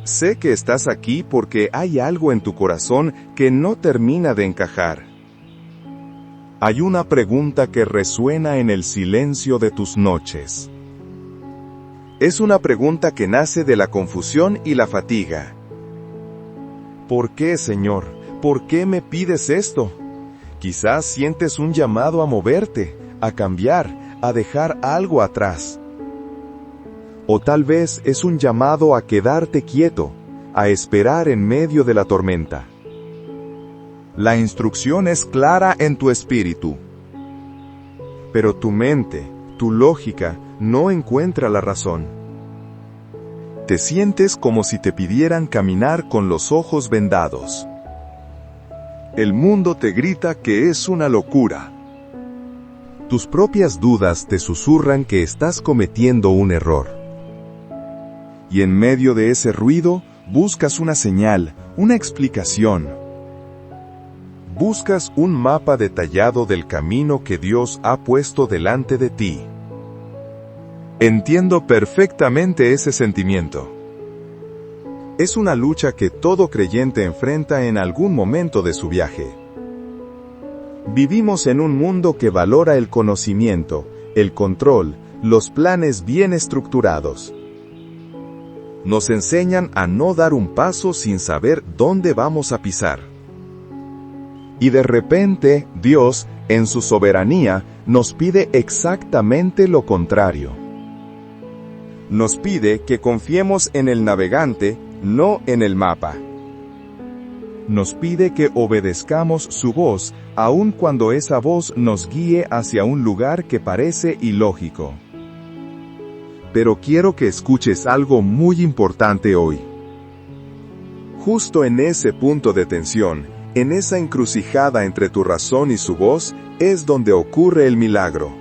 Sé que estás aquí porque hay algo en tu corazón que no termina de encajar. Hay una pregunta que resuena en el silencio de tus noches. Es una pregunta que nace de la confusión y la fatiga. ¿Por qué, Señor? ¿Por qué me pides esto? Quizás sientes un llamado a moverte, a cambiar, a dejar algo atrás. O tal vez es un llamado a quedarte quieto, a esperar en medio de la tormenta. La instrucción es clara en tu espíritu. Pero tu mente, tu lógica, no encuentra la razón. Te sientes como si te pidieran caminar con los ojos vendados. El mundo te grita que es una locura. Tus propias dudas te susurran que estás cometiendo un error. Y en medio de ese ruido, buscas una señal, una explicación. Buscas un mapa detallado del camino que Dios ha puesto delante de ti. Entiendo perfectamente ese sentimiento. Es una lucha que todo creyente enfrenta en algún momento de su viaje. Vivimos en un mundo que valora el conocimiento, el control, los planes bien estructurados. Nos enseñan a no dar un paso sin saber dónde vamos a pisar. Y de repente, Dios, en su soberanía, nos pide exactamente lo contrario. Nos pide que confiemos en el navegante, no en el mapa. Nos pide que obedezcamos su voz, aun cuando esa voz nos guíe hacia un lugar que parece ilógico. Pero quiero que escuches algo muy importante hoy. Justo en ese punto de tensión, en esa encrucijada entre tu razón y su voz, es donde ocurre el milagro.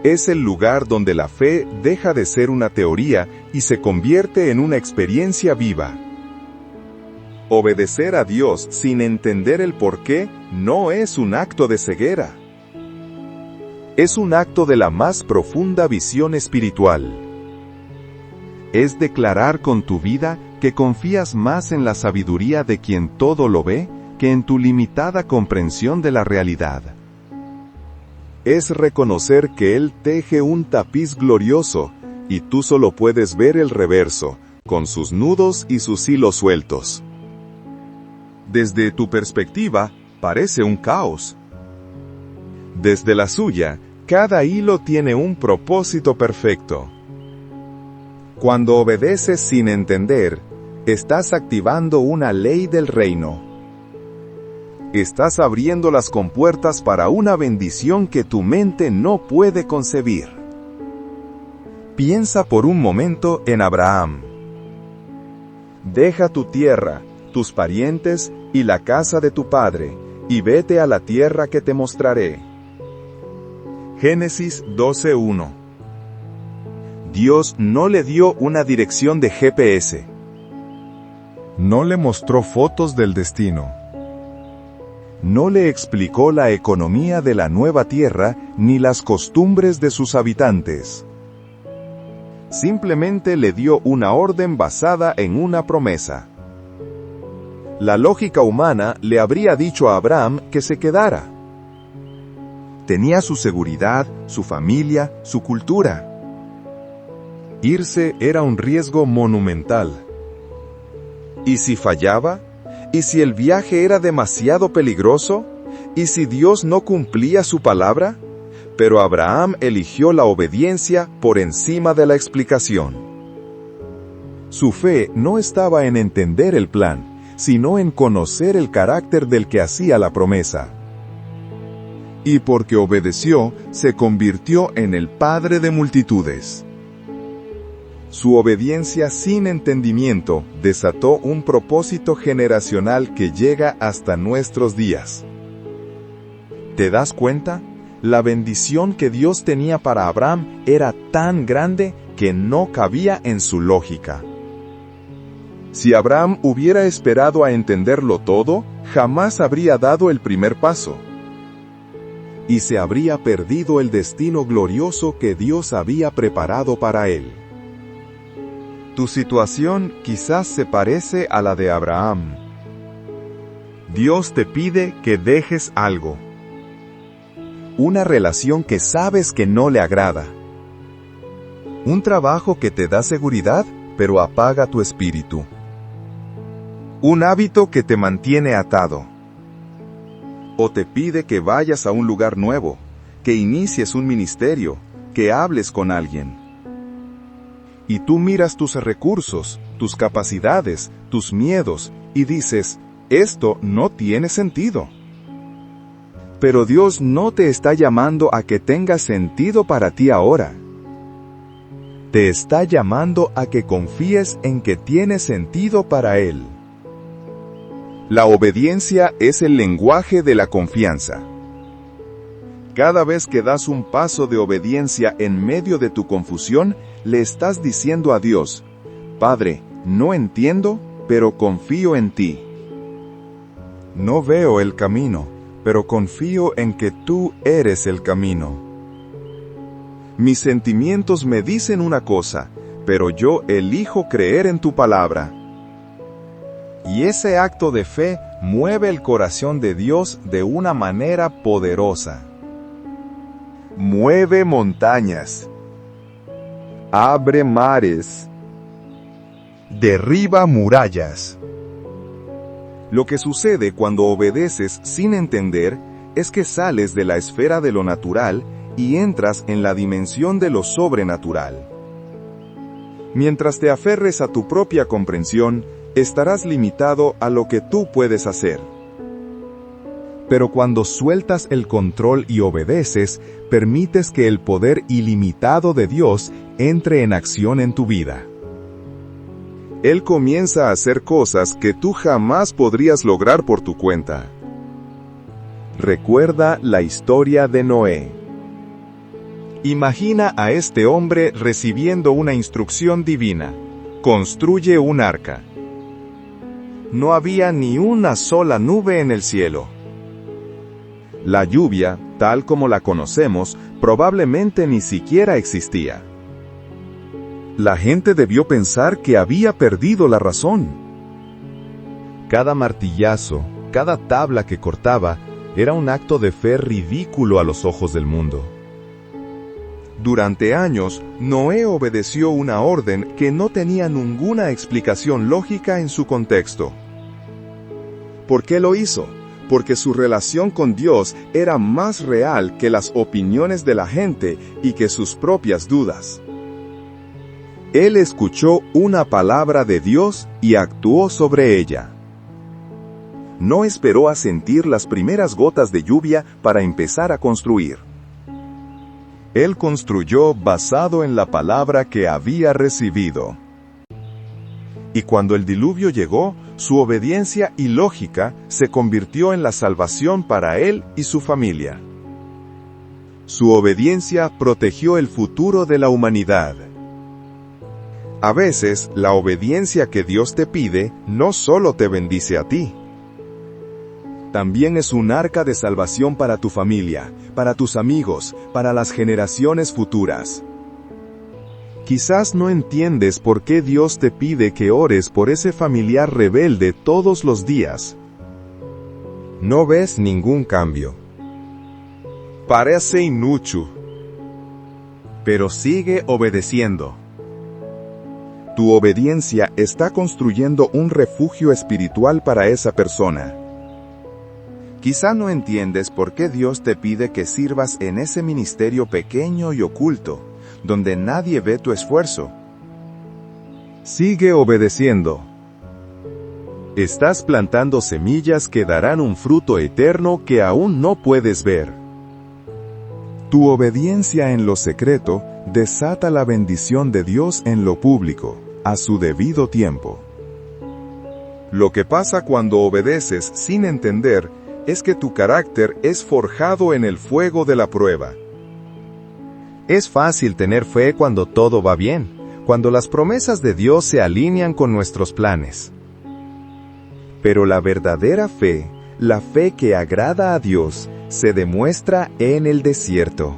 Es el lugar donde la fe deja de ser una teoría y se convierte en una experiencia viva. Obedecer a Dios sin entender el porqué no es un acto de ceguera. Es un acto de la más profunda visión espiritual. Es declarar con tu vida que confías más en la sabiduría de quien todo lo ve que en tu limitada comprensión de la realidad. Es reconocer que Él teje un tapiz glorioso y tú solo puedes ver el reverso, con sus nudos y sus hilos sueltos. Desde tu perspectiva, parece un caos. Desde la suya, cada hilo tiene un propósito perfecto. Cuando obedeces sin entender, estás activando una ley del reino. Estás abriendo las compuertas para una bendición que tu mente no puede concebir. Piensa por un momento en Abraham. Deja tu tierra, tus parientes y la casa de tu padre, y vete a la tierra que te mostraré. Génesis 12:1. Dios no le dio una dirección de GPS. No le mostró fotos del destino. No le explicó la economía de la nueva tierra ni las costumbres de sus habitantes. Simplemente le dio una orden basada en una promesa. La lógica humana le habría dicho a Abraham que se quedara. Tenía su seguridad, su familia, su cultura. Irse era un riesgo monumental. ¿Y si fallaba? ¿Y si el viaje era demasiado peligroso? ¿Y si Dios no cumplía su palabra? Pero Abraham eligió la obediencia por encima de la explicación. Su fe no estaba en entender el plan, sino en conocer el carácter del que hacía la promesa. Y porque obedeció, se convirtió en el padre de multitudes. Su obediencia sin entendimiento desató un propósito generacional que llega hasta nuestros días. ¿Te das cuenta? La bendición que Dios tenía para Abraham era tan grande que no cabía en su lógica. Si Abraham hubiera esperado a entenderlo todo, jamás habría dado el primer paso. Y se habría perdido el destino glorioso que Dios había preparado para él. Tu situación quizás se parece a la de Abraham. Dios te pide que dejes algo. Una relación que sabes que no le agrada. Un trabajo que te da seguridad, pero apaga tu espíritu. Un hábito que te mantiene atado. O te pide que vayas a un lugar nuevo, que inicies un ministerio, que hables con alguien. Y tú miras tus recursos, tus capacidades, tus miedos, y dices, esto no tiene sentido. Pero Dios no te está llamando a que tenga sentido para ti ahora. Te está llamando a que confíes en que tiene sentido para Él. La obediencia es el lenguaje de la confianza. Cada vez que das un paso de obediencia en medio de tu confusión, le estás diciendo a Dios, Padre, no entiendo, pero confío en ti. No veo el camino, pero confío en que tú eres el camino. Mis sentimientos me dicen una cosa, pero yo elijo creer en tu palabra. Y ese acto de fe mueve el corazón de Dios de una manera poderosa. Mueve montañas. Abre mares. Derriba murallas. Lo que sucede cuando obedeces sin entender es que sales de la esfera de lo natural y entras en la dimensión de lo sobrenatural. Mientras te aferres a tu propia comprensión, estarás limitado a lo que tú puedes hacer. Pero cuando sueltas el control y obedeces, permites que el poder ilimitado de Dios entre en acción en tu vida. Él comienza a hacer cosas que tú jamás podrías lograr por tu cuenta. Recuerda la historia de Noé. Imagina a este hombre recibiendo una instrucción divina. Construye un arca. No había ni una sola nube en el cielo. La lluvia, tal como la conocemos, probablemente ni siquiera existía. La gente debió pensar que había perdido la razón. Cada martillazo, cada tabla que cortaba, era un acto de fe ridículo a los ojos del mundo. Durante años, Noé obedeció una orden que no tenía ninguna explicación lógica en su contexto. ¿Por qué lo hizo? Porque su relación con Dios era más real que las opiniones de la gente y que sus propias dudas. Él escuchó una palabra de Dios y actuó sobre ella. No esperó a sentir las primeras gotas de lluvia para empezar a construir. Él construyó basado en la palabra que había recibido. Y cuando el diluvio llegó, su obediencia y lógica se convirtió en la salvación para él y su familia. Su obediencia protegió el futuro de la humanidad. A veces, la obediencia que Dios te pide no solo te bendice a ti. También es un arca de salvación para tu familia, para tus amigos, para las generaciones futuras. Quizás no entiendes por qué Dios te pide que ores por ese familiar rebelde todos los días. No ves ningún cambio. Parece inútil. Pero sigue obedeciendo. Tu obediencia está construyendo un refugio espiritual para esa persona. Quizá no entiendes por qué Dios te pide que sirvas en ese ministerio pequeño y oculto, donde nadie ve tu esfuerzo. Sigue obedeciendo. Estás plantando semillas que darán un fruto eterno que aún no puedes ver. Tu obediencia en lo secreto desata la bendición de Dios en lo público, a su debido tiempo. Lo que pasa cuando obedeces sin entender es que tu carácter es forjado en el fuego de la prueba. Es fácil tener fe cuando todo va bien, cuando las promesas de Dios se alinean con nuestros planes. Pero la verdadera fe, la fe que agrada a Dios, se demuestra en el desierto.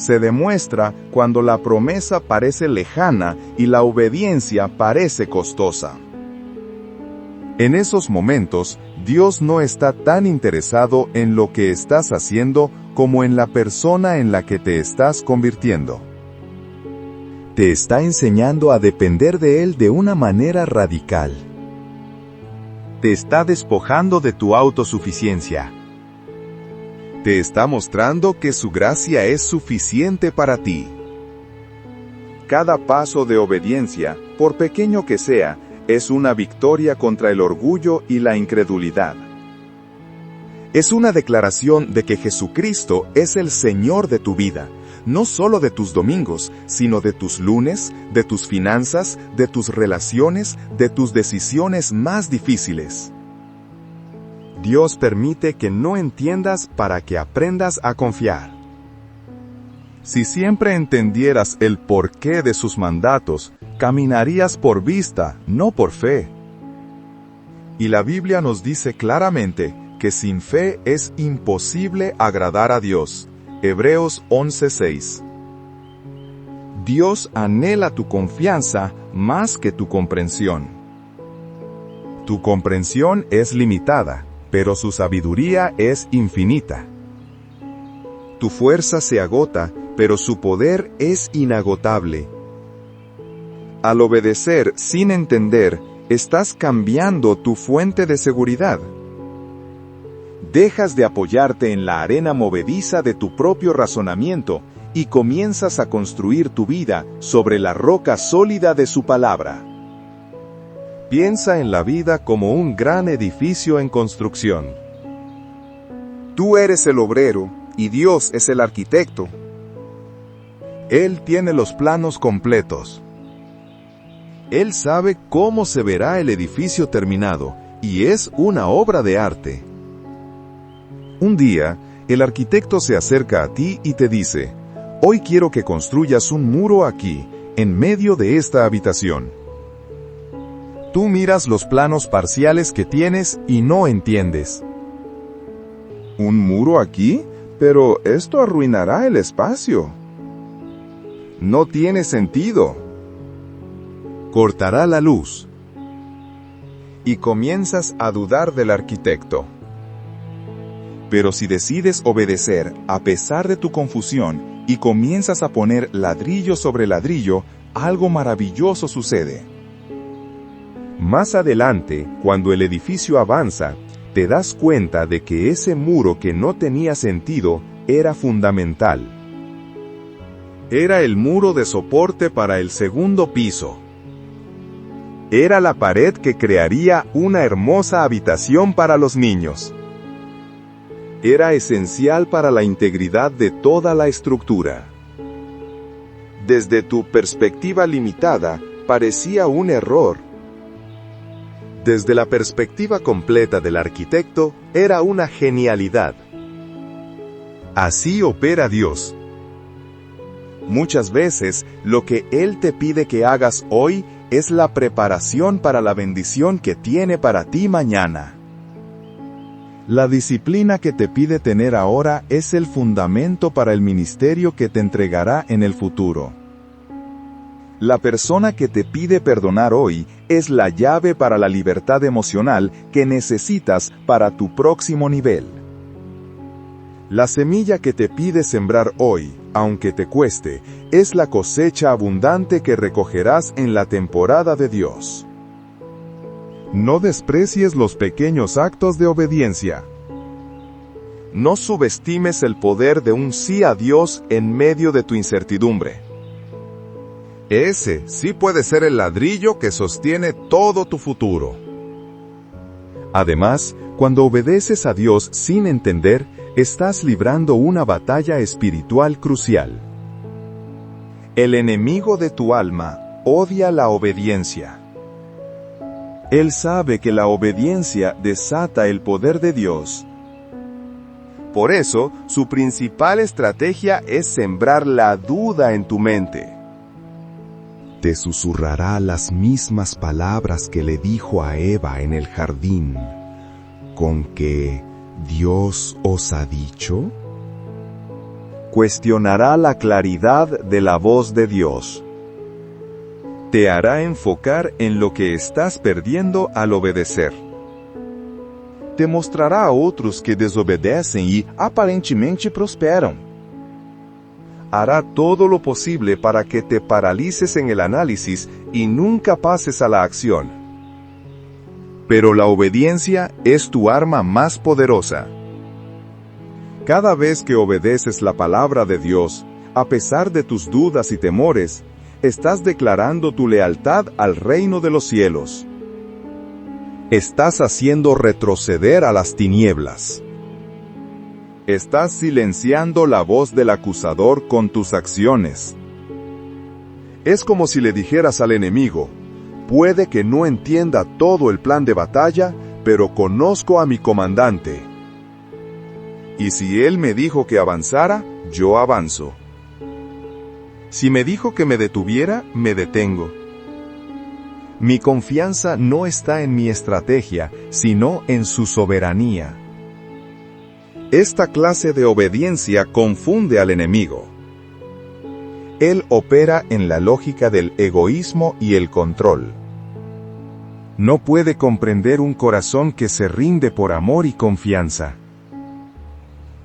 se demuestra cuando la promesa parece lejana y la obediencia parece costosa. En esos momentos, Dios no está tan interesado en lo que estás haciendo como en la persona en la que te estás convirtiendo. Te está enseñando a depender de Él de una manera radical. Te está despojando de tu autosuficiencia. Te está mostrando que su gracia es suficiente para ti. Cada paso de obediencia, por pequeño que sea, es una victoria contra el orgullo y la incredulidad. Es una declaración de que Jesucristo es el Señor de tu vida, no solo de tus domingos, sino de tus lunes, de tus finanzas, de tus relaciones, de tus decisiones más difíciles. Dios permite que no entiendas para que aprendas a confiar. Si siempre entendieras el porqué de sus mandatos, caminarías por vista, no por fe. Y la Biblia nos dice claramente que sin fe es imposible agradar a Dios. Hebreos 11:6. Dios anhela tu confianza más que tu comprensión. Tu comprensión es limitada, pero su sabiduría es infinita. Tu fuerza se agota, pero su poder es inagotable. Al obedecer sin entender, estás cambiando tu fuente de seguridad. Dejas de apoyarte en la arena movediza de tu propio razonamiento y comienzas a construir tu vida sobre la roca sólida de su palabra. Piensa en la vida como un gran edificio en construcción. Tú eres el obrero y Dios es el arquitecto. Él tiene los planos completos. Él sabe cómo se verá el edificio terminado, y es una obra de arte. Un día, el arquitecto se acerca a ti y te dice: hoy quiero que construyas un muro aquí, en medio de esta habitación. Tú miras los planos parciales que tienes y no entiendes. ¿Un muro aquí? Pero esto arruinará el espacio. No tiene sentido. Cortará la luz. Y comienzas a dudar del arquitecto. Pero si decides obedecer a pesar de tu confusión y comienzas a poner ladrillo sobre ladrillo, algo maravilloso sucede. Más adelante, cuando el edificio avanza, te das cuenta de que ese muro que no tenía sentido era fundamental. Era el muro de soporte para el segundo piso. Era la pared que crearía una hermosa habitación para los niños. Era esencial para la integridad de toda la estructura. Desde tu perspectiva limitada, parecía un error. Desde la perspectiva completa del arquitecto, era una genialidad. Así opera Dios. Muchas veces, lo que Él te pide que hagas hoy es la preparación para la bendición que tiene para ti mañana. La disciplina que te pide tener ahora es el fundamento para el ministerio que te entregará en el futuro. La persona que te pide perdonar hoy es la llave para la libertad emocional que necesitas para tu próximo nivel. La semilla que te pide sembrar hoy, aunque te cueste, es la cosecha abundante que recogerás en la temporada de Dios. No desprecies los pequeños actos de obediencia. No subestimes el poder de un sí a Dios en medio de tu incertidumbre. Ese sí puede ser el ladrillo que sostiene todo tu futuro. Además, cuando obedeces a Dios sin entender, estás librando una batalla espiritual crucial. El enemigo de tu alma odia la obediencia. Él sabe que la obediencia desata el poder de Dios. Por eso, su principal estrategia es sembrar la duda en tu mente. Te susurrará las mismas palabras que le dijo a Eva en el jardín, con que Dios os ha dicho. cuestionará la claridad de la voz de Dios. Te hará enfocar en lo que estás perdiendo al obedecer. Te mostrará a outros que desobedecem e aparentemente prosperam. Hará todo lo posible para que te paralices en el análisis y nunca pases a la acción. Pero la obediencia es tu arma más poderosa. Cada vez que obedeces la palabra de Dios, a pesar de tus dudas y temores, estás declarando tu lealtad al reino de los cielos. Estás haciendo retroceder a las tinieblas. Estás silenciando la voz del acusador con tus acciones. Es como si le dijeras al enemigo: puede que no entienda todo el plan de batalla, pero conozco a mi comandante. Y si él me dijo que avanzara, yo avanzo. Si me dijo que me detuviera, me detengo. Mi confianza no está en mi estrategia, sino en su soberanía. Esta clase de obediencia confunde al enemigo. Él opera en la lógica del egoísmo y el control. No puede comprender un corazón que se rinde por amor y confianza.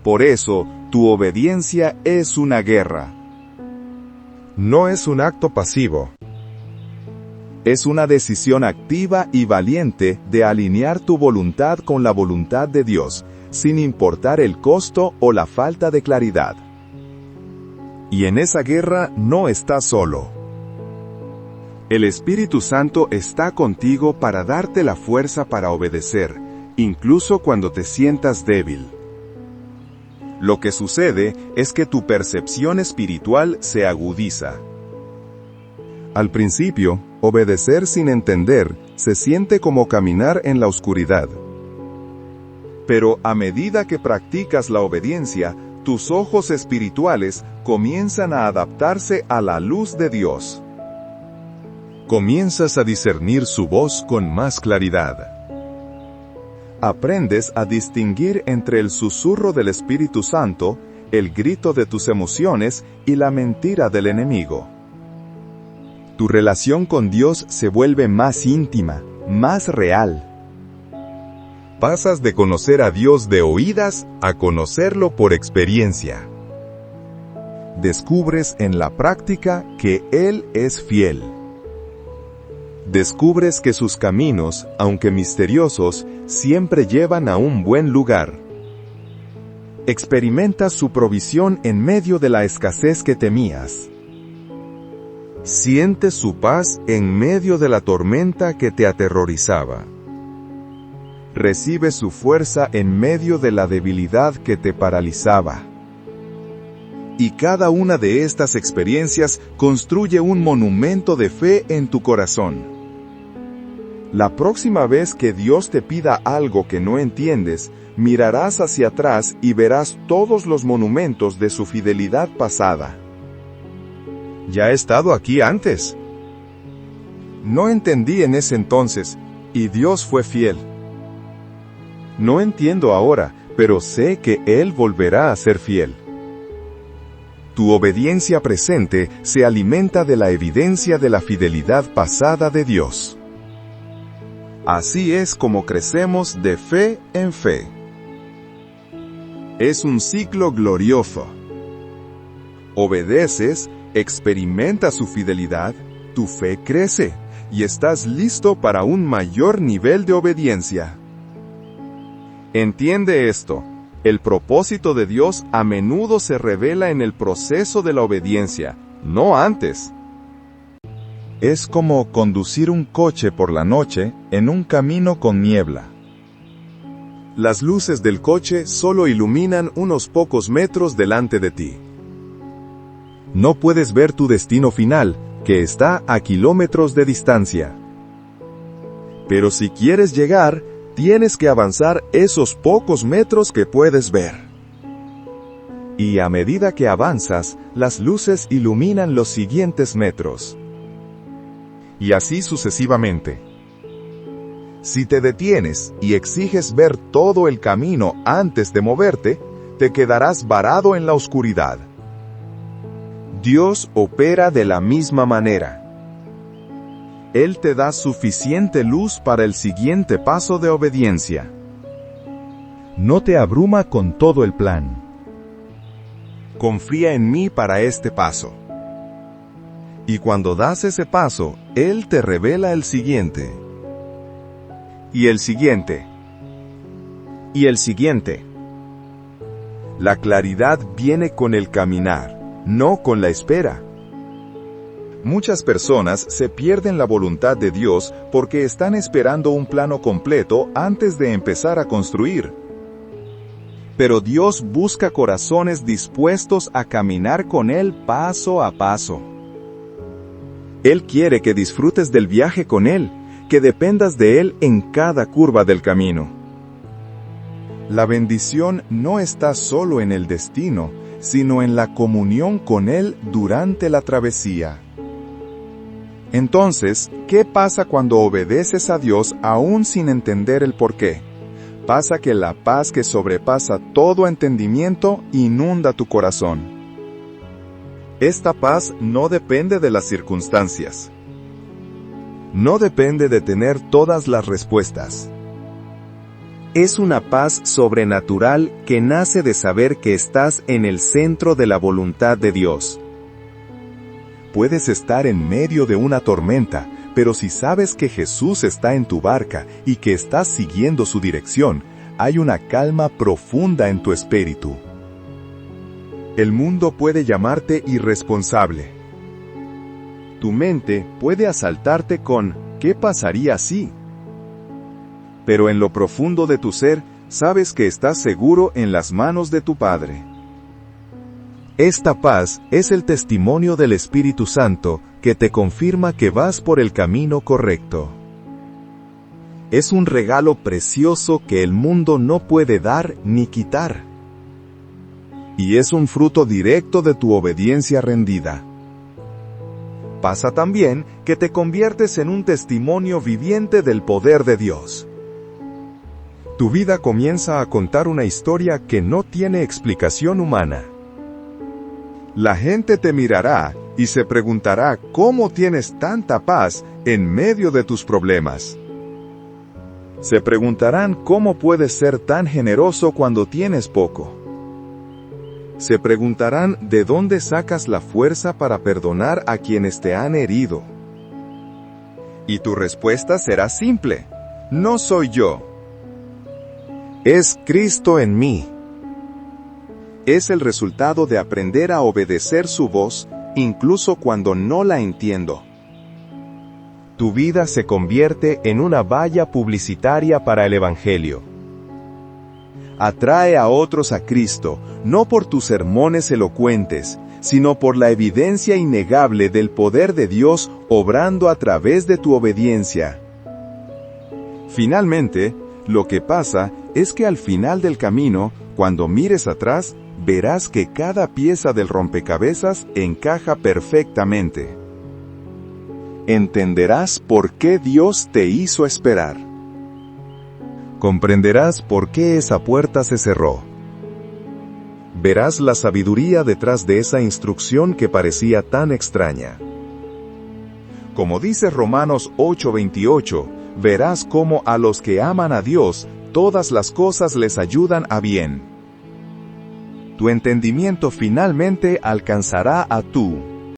Por eso, tu obediencia es una guerra. No es un acto pasivo. Es una decisión activa y valiente de alinear tu voluntad con la voluntad de Dios, sin importar el costo o la falta de claridad. Y en esa guerra no estás solo. El Espíritu Santo está contigo para darte la fuerza para obedecer, incluso cuando te sientas débil. Lo que sucede es que tu percepción espiritual se agudiza. Al principio, obedecer sin entender se siente como caminar en la oscuridad. Pero a medida que practicas la obediencia, tus ojos espirituales comienzan a adaptarse a la luz de Dios. Comienzas a discernir su voz con más claridad. Aprendes a distinguir entre el susurro del Espíritu Santo, el grito de tus emociones y la mentira del enemigo. Tu relación con Dios se vuelve más íntima, más real. Pasas de conocer a Dios de oídas a conocerlo por experiencia. Descubres en la práctica que Él es fiel. Descubres que sus caminos, aunque misteriosos, siempre llevan a un buen lugar. Experimentas su provisión en medio de la escasez que temías. Sientes su paz en medio de la tormenta que te aterrorizaba. Recibes su fuerza en medio de la debilidad que te paralizaba. Y cada una de estas experiencias construye un monumento de fe en tu corazón. La próxima vez que Dios te pida algo que no entiendes, mirarás hacia atrás y verás todos los monumentos de su fidelidad pasada. Ya he estado aquí antes. No entendí en ese entonces, y Dios fue fiel. No entiendo ahora, pero sé que Él volverá a ser fiel. Tu obediencia presente se alimenta de la evidencia de la fidelidad pasada de Dios. Así es como crecemos de fe en fe. Es un ciclo glorioso. Obedeces, experimentas su fidelidad, tu fe crece, y estás listo para un mayor nivel de obediencia. Entiende esto. El propósito de Dios a menudo se revela en el proceso de la obediencia, no antes. Es como conducir un coche por la noche en un camino con niebla. Las luces del coche solo iluminan unos pocos metros delante de ti. No puedes ver tu destino final, que está a kilómetros de distancia. Pero si quieres llegar, tienes que avanzar esos pocos metros que puedes ver. Y a medida que avanzas, las luces iluminan los siguientes metros. Y así sucesivamente. Si te detienes y exiges ver todo el camino antes de moverte, te quedarás varado en la oscuridad, Dios opera de la misma manera. Él te da suficiente luz para el siguiente paso de obediencia. No te abruma con todo el plan. Confía en mí para este paso. Y cuando das ese paso, Él te revela el siguiente. Y el siguiente. Y el siguiente. La claridad viene con el caminar, no con la espera. Muchas personas se pierden la voluntad de Dios porque están esperando un plano completo antes de empezar a construir. Pero Dios busca corazones dispuestos a caminar con Él paso a paso. Él quiere que disfrutes del viaje con Él, que dependas de Él en cada curva del camino. La bendición no está solo en el destino, sino en la comunión con Él durante la travesía. Entonces, ¿qué pasa cuando obedeces a Dios aún sin entender el porqué? Pasa que la paz que sobrepasa todo entendimiento inunda tu corazón. Esta paz no depende de las circunstancias. No depende de tener todas las respuestas. Es una paz sobrenatural que nace de saber que estás en el centro de la voluntad de Dios. Puedes estar en medio de una tormenta, pero si sabes que Jesús está en tu barca y que estás siguiendo su dirección, hay una calma profunda en tu espíritu. El mundo puede llamarte irresponsable. Tu mente puede asaltarte con ¿qué pasaría si? Pero en lo profundo de tu ser, sabes que estás seguro en las manos de tu Padre. Esta paz es el testimonio del Espíritu Santo que te confirma que vas por el camino correcto. Es un regalo precioso que el mundo no puede dar ni quitar. Y es un fruto directo de tu obediencia rendida. Pasa también que te conviertes en un testimonio viviente del poder de Dios. Tu vida comienza a contar una historia que no tiene explicación humana. La gente te mirará y se preguntará cómo tienes tanta paz en medio de tus problemas. Se preguntarán cómo puedes ser tan generoso cuando tienes poco. Se preguntarán de dónde sacas la fuerza para perdonar a quienes te han herido. Y tu respuesta será simple: no soy yo. Es Cristo en mí. Es el resultado de aprender a obedecer su voz, incluso cuando no la entiendo. Tu vida se convierte en una valla publicitaria para el Evangelio. Atrae a otros a Cristo, no por tus sermones elocuentes, sino por la evidencia innegable del poder de Dios obrando a través de tu obediencia. Finalmente, lo que pasa es que al final del camino, cuando mires atrás, verás que cada pieza del rompecabezas encaja perfectamente. Entenderás por qué Dios te hizo esperar. Comprenderás por qué esa puerta se cerró. Verás la sabiduría detrás de esa instrucción que parecía tan extraña. Como dice Romanos 8:28, verás cómo a los que aman a Dios, todas las cosas les ayudan a bien. Tu entendimiento finalmente alcanzará a tú.